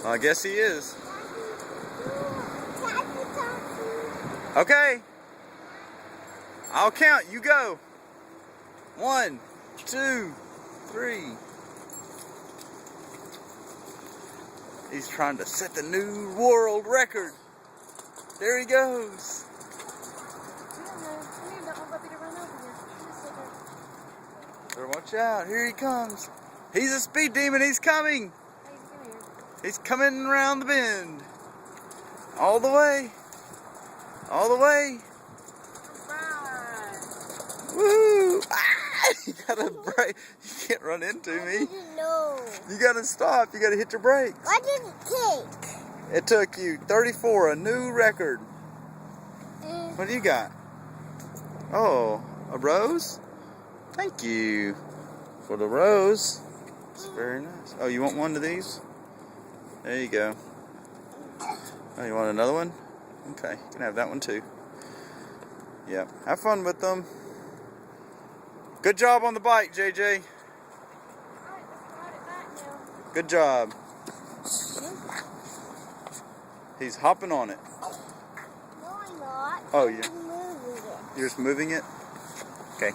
I guess he is. Okay. I'll count. You go. 1, 2, 3. He's trying to set the new world record. There he goes. So watch out. Here he comes. He's a speed demon. He's coming. He's coming around the bend. All the way. All the way. Woo! Ah! You gotta brake. You can't run into me. I didn't know. You gotta stop. You gotta hit your brakes. What did it take? It took you 34, a new record. What do you got? Oh, a rose? Thank you for the rose. It's very nice. Oh, you want one of these? There you go. Oh, you want another one? Okay, you can have that one too. Yep. Have fun with them. Good job on the bike, JJ. Good job. He's hopping on it. No, I'm not. Oh, yeah. I'm moving it. You're just moving it? Okay.